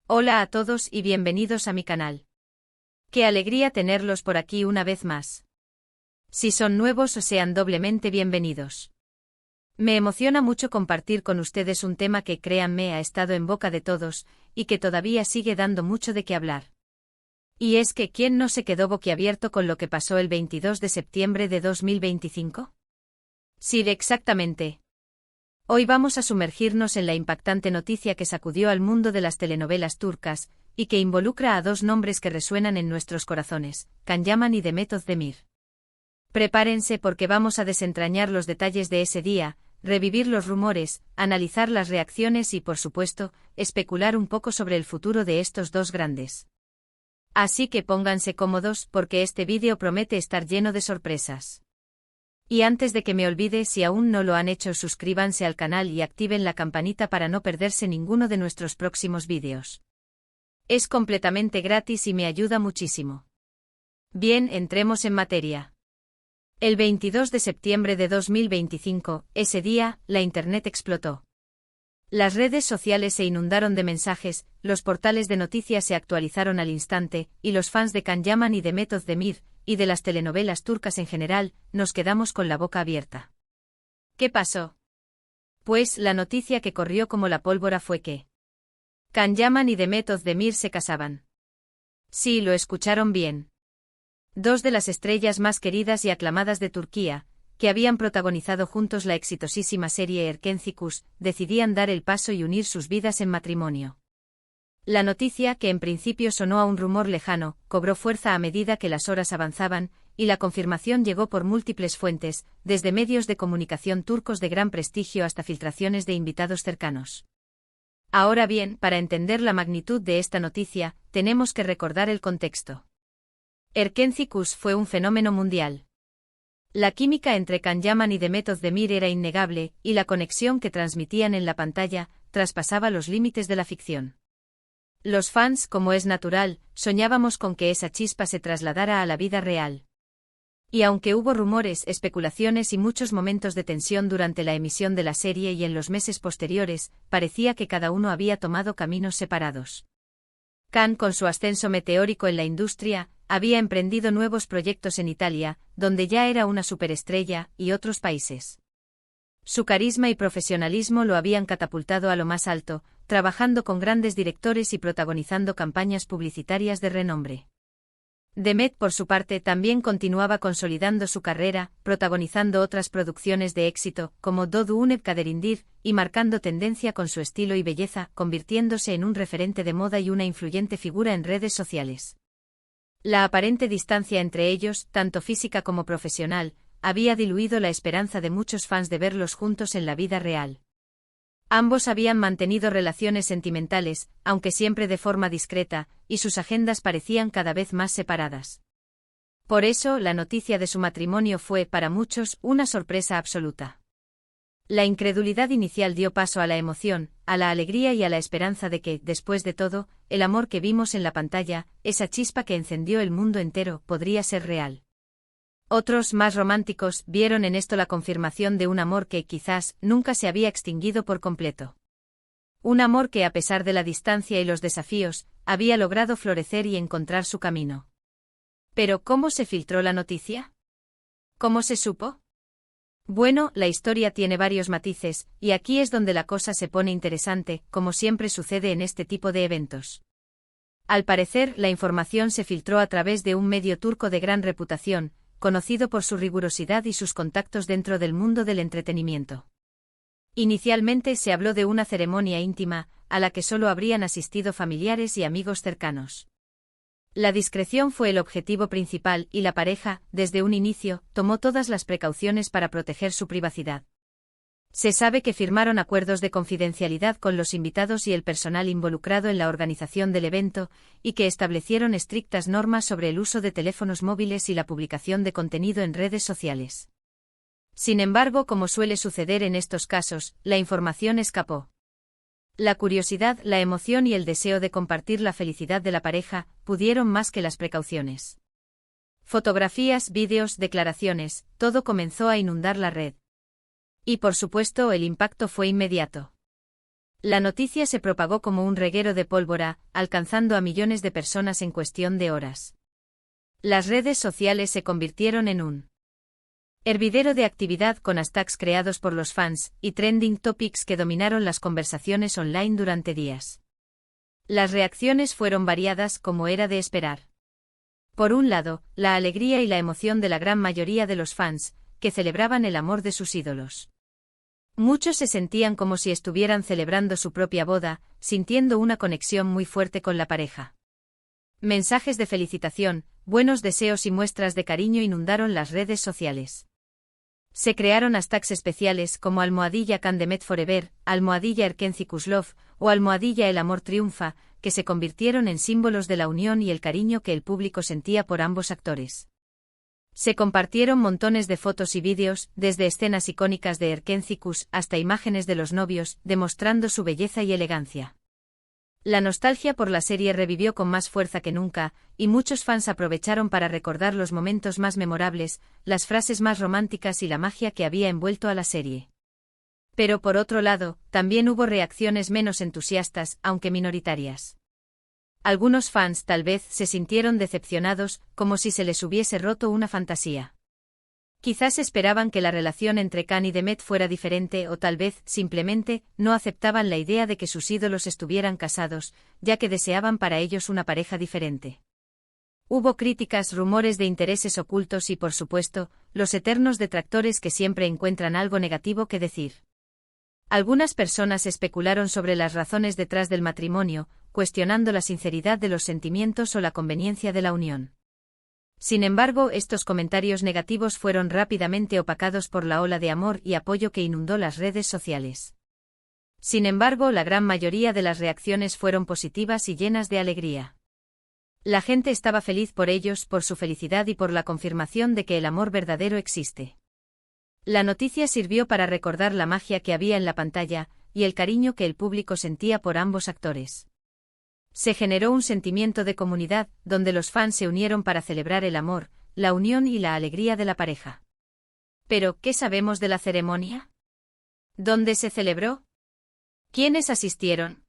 Hola a todos y bienvenidos a mi canal. Qué alegría tenerlos por aquí una vez más. Si son nuevos, sean doblemente bienvenidos. Me emociona mucho compartir con ustedes un tema que, créanme, ha estado en boca de todos, y que todavía sigue dando mucho de qué hablar. Y es que, ¿quién no se quedó boquiabierto con lo que pasó el 22 de septiembre de 2025? Sí, exactamente. Hoy vamos a sumergirnos en la impactante noticia que sacudió al mundo de las telenovelas turcas, y que involucra a dos nombres que resuenan en nuestros corazones, Can Yaman y Demet Özdemir. Prepárense porque vamos a desentrañar los detalles de ese día, revivir los rumores, analizar las reacciones y, por supuesto, especular un poco sobre el futuro de estos dos grandes. Así que pónganse cómodos porque este vídeo promete estar lleno de sorpresas. Y antes de que me olvide, si aún no lo han hecho, suscríbanse al canal y activen la campanita para no perderse ninguno de nuestros próximos vídeos. Es completamente gratis y me ayuda muchísimo. Bien, entremos en materia. El 22 de septiembre de 2025, ese día, la Internet explotó. Las redes sociales se inundaron de mensajes, los portales de noticias se actualizaron al instante, y los fans de Can Yaman y Demet Özdemir, y de las telenovelas turcas en general, nos quedamos con la boca abierta. ¿Qué pasó? Pues la noticia que corrió como la pólvora fue que Can Yaman y Demet Özdemir se casaban. Sí, lo escucharon bien. Dos de las estrellas más queridas y aclamadas de Turquía, que habían protagonizado juntos la exitosísima serie Erkenci, decidían dar el paso y unir sus vidas en matrimonio. La noticia, que en principio sonó a un rumor lejano, cobró fuerza a medida que las horas avanzaban, y la confirmación llegó por múltiples fuentes, desde medios de comunicación turcos de gran prestigio hasta filtraciones de invitados cercanos. Ahora bien, para entender la magnitud de esta noticia, tenemos que recordar el contexto. Erkenci fue un fenómeno mundial. La química entre Can Yaman y Demet Özdemir era innegable, y la conexión que transmitían en la pantalla traspasaba los límites de la ficción. Los fans, como es natural, soñábamos con que esa chispa se trasladara a la vida real. Y aunque hubo rumores, especulaciones y muchos momentos de tensión durante la emisión de la serie y en los meses posteriores, parecía que cada uno había tomado caminos separados. Can, con su ascenso meteórico en la industria, había emprendido nuevos proyectos en Italia, donde ya era una superestrella, y otros países. Su carisma y profesionalismo lo habían catapultado a lo más alto, trabajando con grandes directores y protagonizando campañas publicitarias de renombre. Demet, por su parte, también continuaba consolidando su carrera, protagonizando otras producciones de éxito, como Doğduğun Kaderindir, y marcando tendencia con su estilo y belleza, convirtiéndose en un referente de moda y una influyente figura en redes sociales. La aparente distancia entre ellos, tanto física como profesional, había diluido la esperanza de muchos fans de verlos juntos en la vida real. Ambos habían mantenido relaciones sentimentales, aunque siempre de forma discreta, y sus agendas parecían cada vez más separadas. Por eso, la noticia de su matrimonio fue, para muchos, una sorpresa absoluta. La incredulidad inicial dio paso a la emoción, a la alegría y a la esperanza de que, después de todo, el amor que vimos en la pantalla, esa chispa que encendió el mundo entero, podría ser real. Otros, más románticos, vieron en esto la confirmación de un amor que, quizás, nunca se había extinguido por completo. Un amor que, a pesar de la distancia y los desafíos, había logrado florecer y encontrar su camino. Pero, ¿cómo se filtró la noticia? ¿Cómo se supo? Bueno, la historia tiene varios matices, y aquí es donde la cosa se pone interesante, como siempre sucede en este tipo de eventos. Al parecer, la información se filtró a través de un medio turco de gran reputación, conocido por su rigurosidad y sus contactos dentro del mundo del entretenimiento. Inicialmente se habló de una ceremonia íntima, a la que solo habrían asistido familiares y amigos cercanos. La discreción fue el objetivo principal y la pareja, desde un inicio, tomó todas las precauciones para proteger su privacidad. Se sabe que firmaron acuerdos de confidencialidad con los invitados y el personal involucrado en la organización del evento, y que establecieron estrictas normas sobre el uso de teléfonos móviles y la publicación de contenido en redes sociales. Sin embargo, como suele suceder en estos casos, la información escapó. La curiosidad, la emoción y el deseo de compartir la felicidad de la pareja pudieron más que las precauciones. Fotografías, vídeos, declaraciones, todo comenzó a inundar la red. Y por supuesto el impacto fue inmediato. La noticia se propagó como un reguero de pólvora, alcanzando a millones de personas en cuestión de horas. Las redes sociales se convirtieron en un hervidero de actividad con hashtags creados por los fans y trending topics que dominaron las conversaciones online durante días. Las reacciones fueron variadas como era de esperar. Por un lado, la alegría y la emoción de la gran mayoría de los fans, que celebraban el amor de sus ídolos. Muchos se sentían como si estuvieran celebrando su propia boda, sintiendo una conexión muy fuerte con la pareja. Mensajes de felicitación, buenos deseos y muestras de cariño inundaron las redes sociales. Se crearon hashtags especiales como #CanDemet Forever, #Erkencicus Love o #El Amor Triunfa, que se convirtieron en símbolos de la unión y el cariño que el público sentía por ambos actores. Se compartieron montones de fotos y vídeos, desde escenas icónicas de Erkencicus hasta imágenes de los novios, demostrando su belleza y elegancia. La nostalgia por la serie revivió con más fuerza que nunca, y muchos fans aprovecharon para recordar los momentos más memorables, las frases más románticas y la magia que había envuelto a la serie. Pero por otro lado, también hubo reacciones menos entusiastas, aunque minoritarias. Algunos fans tal vez se sintieron decepcionados, como si se les hubiese roto una fantasía. Quizás esperaban que la relación entre Can y Demet fuera diferente o tal vez, simplemente, no aceptaban la idea de que sus ídolos estuvieran casados, ya que deseaban para ellos una pareja diferente. Hubo críticas, rumores de intereses ocultos y, por supuesto, los eternos detractores que siempre encuentran algo negativo que decir. Algunas personas especularon sobre las razones detrás del matrimonio, cuestionando la sinceridad de los sentimientos o la conveniencia de la unión. Sin embargo, estos comentarios negativos fueron rápidamente opacados por la ola de amor y apoyo que inundó las redes sociales. Sin embargo, la gran mayoría de las reacciones fueron positivas y llenas de alegría. La gente estaba feliz por ellos, por su felicidad y por la confirmación de que el amor verdadero existe. La noticia sirvió para recordar la magia que había en la pantalla, y el cariño que el público sentía por ambos actores. Se generó un sentimiento de comunidad, donde los fans se unieron para celebrar el amor, la unión y la alegría de la pareja. Pero, ¿qué sabemos de la ceremonia? ¿Dónde se celebró? ¿Quiénes asistieron?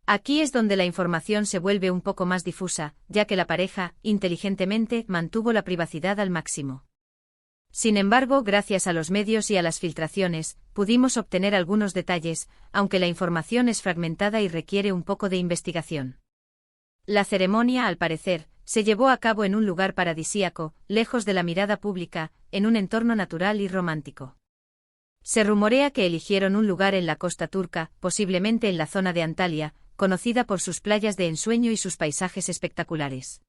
Aquí es donde la información se vuelve un poco más difusa, ya que la pareja, inteligentemente, mantuvo la privacidad al máximo. Sin embargo, gracias a los medios y a las filtraciones, pudimos obtener algunos detalles, aunque la información es fragmentada y requiere un poco de investigación. La ceremonia, al parecer, se llevó a cabo en un lugar paradisíaco, lejos de la mirada pública, en un entorno natural y romántico. Se rumorea que eligieron un lugar en la costa turca, posiblemente en la zona de Antalya, conocida por sus playas de ensueño y sus paisajes espectaculares.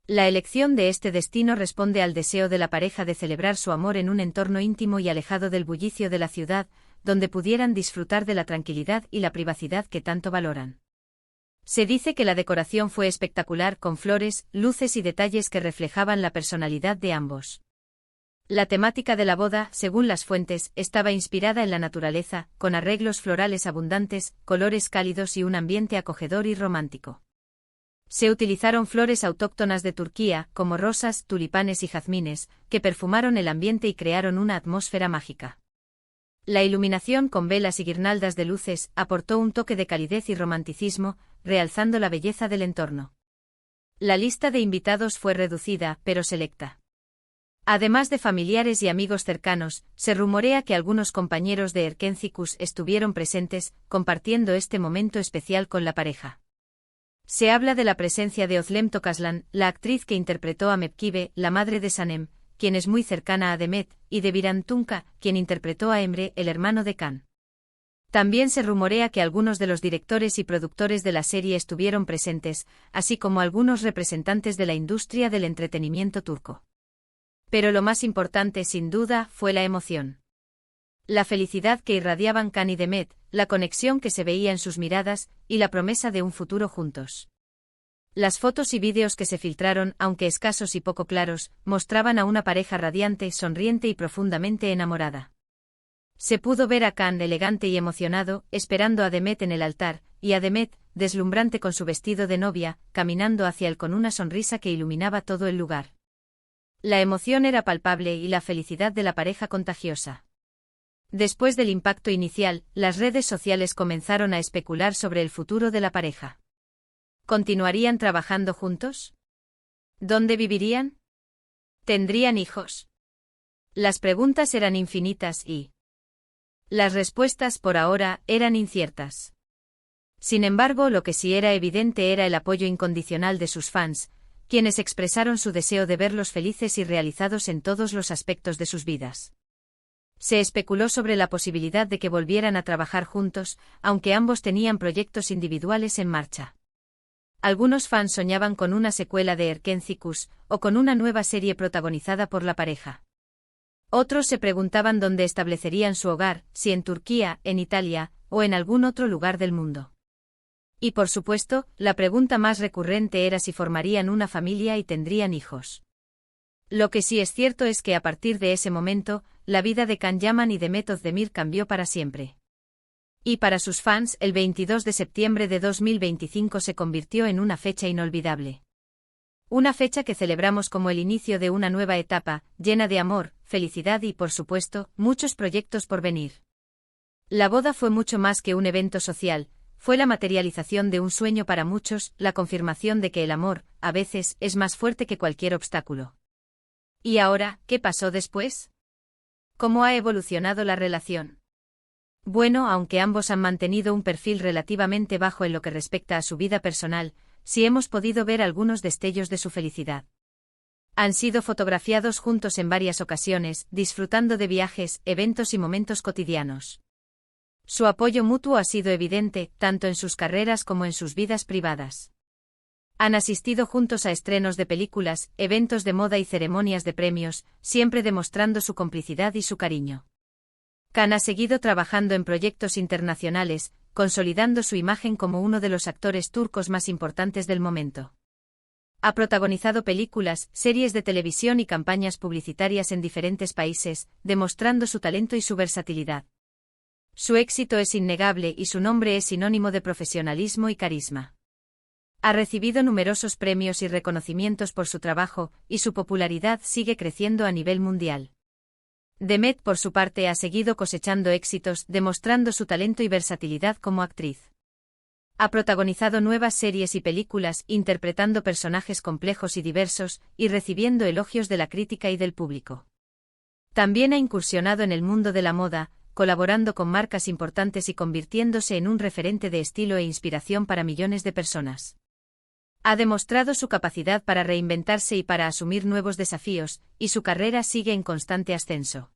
La elección de este destino responde al deseo de la pareja de celebrar su amor en un entorno íntimo y alejado del bullicio de la ciudad, donde pudieran disfrutar de la tranquilidad y la privacidad que tanto valoran. Se dice que la decoración fue espectacular, con flores, luces y detalles que reflejaban la personalidad de ambos. La temática de la boda, según las fuentes, estaba inspirada en la naturaleza, con arreglos florales abundantes, colores cálidos y un ambiente acogedor y romántico. Se utilizaron flores autóctonas de Turquía, como rosas, tulipanes y jazmines, que perfumaron el ambiente y crearon una atmósfera mágica. La iluminación con velas y guirnaldas de luces aportó un toque de calidez y romanticismo, realzando la belleza del entorno. La lista de invitados fue reducida, pero selecta. Además de familiares y amigos cercanos, se rumorea que algunos compañeros de Erkencicus estuvieron presentes, compartiendo este momento especial con la pareja. Se habla de la presencia de Özlem Tokaslan, la actriz que interpretó a Mepkibe, la madre de Sanem, quien es muy cercana a Demet, y de Biran Tunca, quien interpretó a Emre, el hermano de Can. También se rumorea que algunos de los directores y productores de la serie estuvieron presentes, así como algunos representantes de la industria del entretenimiento turco. Pero lo más importante, sin duda, fue la emoción. La felicidad que irradiaban Can y Demet, la conexión que se veía en sus miradas, y la promesa de un futuro juntos. Las fotos y vídeos que se filtraron, aunque escasos y poco claros, mostraban a una pareja radiante, sonriente y profundamente enamorada. Se pudo ver a Can elegante y emocionado, esperando a Demet en el altar, y a Demet, deslumbrante con su vestido de novia, caminando hacia él con una sonrisa que iluminaba todo el lugar. La emoción era palpable y la felicidad de la pareja contagiosa. Después del impacto inicial, las redes sociales comenzaron a especular sobre el futuro de la pareja. ¿Continuarían trabajando juntos? ¿Dónde vivirían? ¿Tendrían hijos? Las preguntas eran infinitas y las respuestas por ahora eran inciertas. Sin embargo, lo que sí era evidente era el apoyo incondicional de sus fans, quienes expresaron su deseo de verlos felices y realizados en todos los aspectos de sus vidas. Se especuló sobre la posibilidad de que volvieran a trabajar juntos, aunque ambos tenían proyectos individuales en marcha. Algunos fans soñaban con una secuela de Erkenzicus, o con una nueva serie protagonizada por la pareja. Otros se preguntaban dónde establecerían su hogar, si en Turquía, en Italia, o en algún otro lugar del mundo. Y por supuesto, la pregunta más recurrente era si formarían una familia y tendrían hijos. Lo que sí es cierto es que a partir de ese momento, la vida de Can Yaman y Demet Özdemir cambió para siempre. Y para sus fans, el 22 de septiembre de 2025 se convirtió en una fecha inolvidable. Una fecha que celebramos como el inicio de una nueva etapa, llena de amor, felicidad y, por supuesto, muchos proyectos por venir. La boda fue mucho más que un evento social, fue la materialización de un sueño para muchos, la confirmación de que el amor, a veces, es más fuerte que cualquier obstáculo. ¿Y ahora, qué pasó después? ¿Cómo ha evolucionado la relación? Bueno, aunque ambos han mantenido un perfil relativamente bajo en lo que respecta a su vida personal, sí hemos podido ver algunos destellos de su felicidad. Han sido fotografiados juntos en varias ocasiones, disfrutando de viajes, eventos y momentos cotidianos. Su apoyo mutuo ha sido evidente, tanto en sus carreras como en sus vidas privadas. Han asistido juntos a estrenos de películas, eventos de moda y ceremonias de premios, siempre demostrando su complicidad y su cariño. Can ha seguido trabajando en proyectos internacionales, consolidando su imagen como uno de los actores turcos más importantes del momento. Ha protagonizado películas, series de televisión y campañas publicitarias en diferentes países, demostrando su talento y su versatilidad. Su éxito es innegable y su nombre es sinónimo de profesionalismo y carisma. Ha recibido numerosos premios y reconocimientos por su trabajo, y su popularidad sigue creciendo a nivel mundial. Demet, por su parte, ha seguido cosechando éxitos, demostrando su talento y versatilidad como actriz. Ha protagonizado nuevas series y películas, interpretando personajes complejos y diversos, y recibiendo elogios de la crítica y del público. También ha incursionado en el mundo de la moda, colaborando con marcas importantes y convirtiéndose en un referente de estilo e inspiración para millones de personas. Ha demostrado su capacidad para reinventarse y para asumir nuevos desafíos, y su carrera sigue en constante ascenso.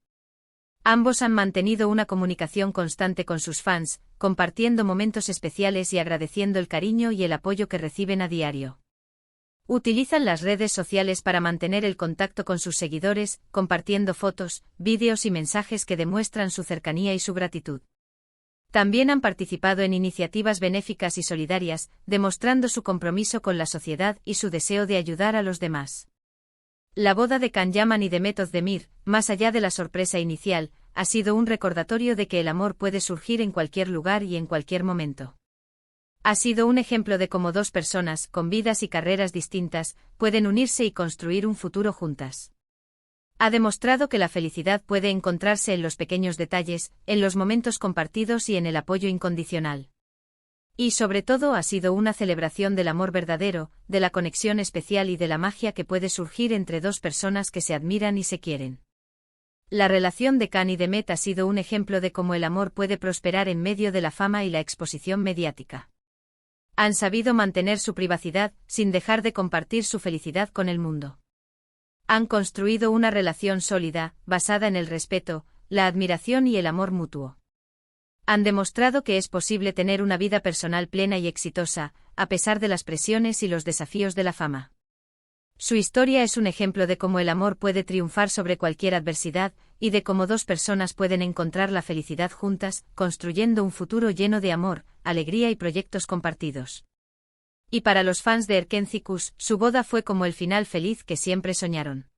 Ambos han mantenido una comunicación constante con sus fans, compartiendo momentos especiales y agradeciendo el cariño y el apoyo que reciben a diario. Utilizan las redes sociales para mantener el contacto con sus seguidores, compartiendo fotos, vídeos y mensajes que demuestran su cercanía y su gratitud. También han participado en iniciativas benéficas y solidarias, demostrando su compromiso con la sociedad y su deseo de ayudar a los demás. La boda de Can Yaman y Demet Özdemir, más allá de la sorpresa inicial, ha sido un recordatorio de que el amor puede surgir en cualquier lugar y en cualquier momento. Ha sido un ejemplo de cómo dos personas, con vidas y carreras distintas, pueden unirse y construir un futuro juntas. Ha demostrado que la felicidad puede encontrarse en los pequeños detalles, en los momentos compartidos y en el apoyo incondicional. Y sobre todo ha sido una celebración del amor verdadero, de la conexión especial y de la magia que puede surgir entre dos personas que se admiran y se quieren. La relación de Can y Demet ha sido un ejemplo de cómo el amor puede prosperar en medio de la fama y la exposición mediática. Han sabido mantener su privacidad, sin dejar de compartir su felicidad con el mundo. Han construido una relación sólida, basada en el respeto, la admiración y el amor mutuo. Han demostrado que es posible tener una vida personal plena y exitosa, a pesar de las presiones y los desafíos de la fama. Su historia es un ejemplo de cómo el amor puede triunfar sobre cualquier adversidad, y de cómo dos personas pueden encontrar la felicidad juntas, construyendo un futuro lleno de amor, alegría y proyectos compartidos. Y para los fans de Erkenzicus, su boda fue como el final feliz que siempre soñaron.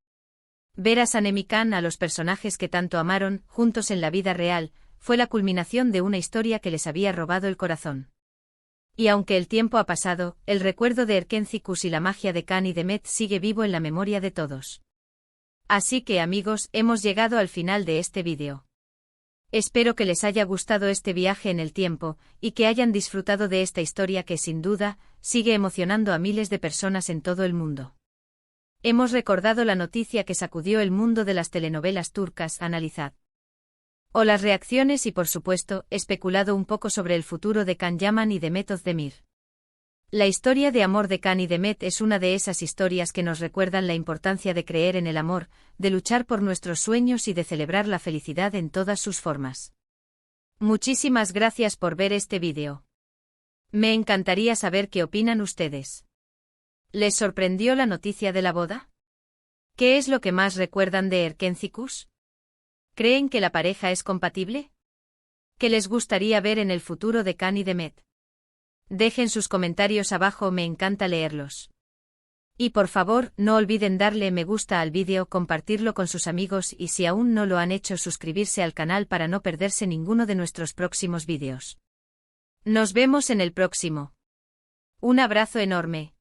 Ver a Sanem y Can, a los personajes que tanto amaron, juntos en la vida real, fue la culminación de una historia que les había robado el corazón. Y aunque el tiempo ha pasado, el recuerdo de Erkenzicus y la magia de Can y Demet sigue vivo en la memoria de todos. Así que amigos, hemos llegado al final de este vídeo. Espero que les haya gustado este viaje en el tiempo, y que hayan disfrutado de esta historia que sin duda, sigue emocionando a miles de personas en todo el mundo. Hemos recordado la noticia que sacudió el mundo de las telenovelas turcas, analizad. O las reacciones y por supuesto, especulado un poco sobre el futuro de Can Yaman y Demet Özdemir. La historia de amor de Can y Demet es una de esas historias que nos recuerdan la importancia de creer en el amor, de luchar por nuestros sueños y de celebrar la felicidad en todas sus formas. Muchísimas gracias por ver este vídeo. Me encantaría saber qué opinan ustedes. ¿Les sorprendió la noticia de la boda? ¿Qué es lo que más recuerdan de Erkencikus? ¿Creen que la pareja es compatible? ¿Qué les gustaría ver en el futuro de Can y Demet? Dejen sus comentarios abajo, me encanta leerlos. Y por favor, no olviden darle me gusta al vídeo, compartirlo con sus amigos y si aún no lo han hecho suscribirse al canal para no perderse ninguno de nuestros próximos vídeos. Nos vemos en el próximo. Un abrazo enorme.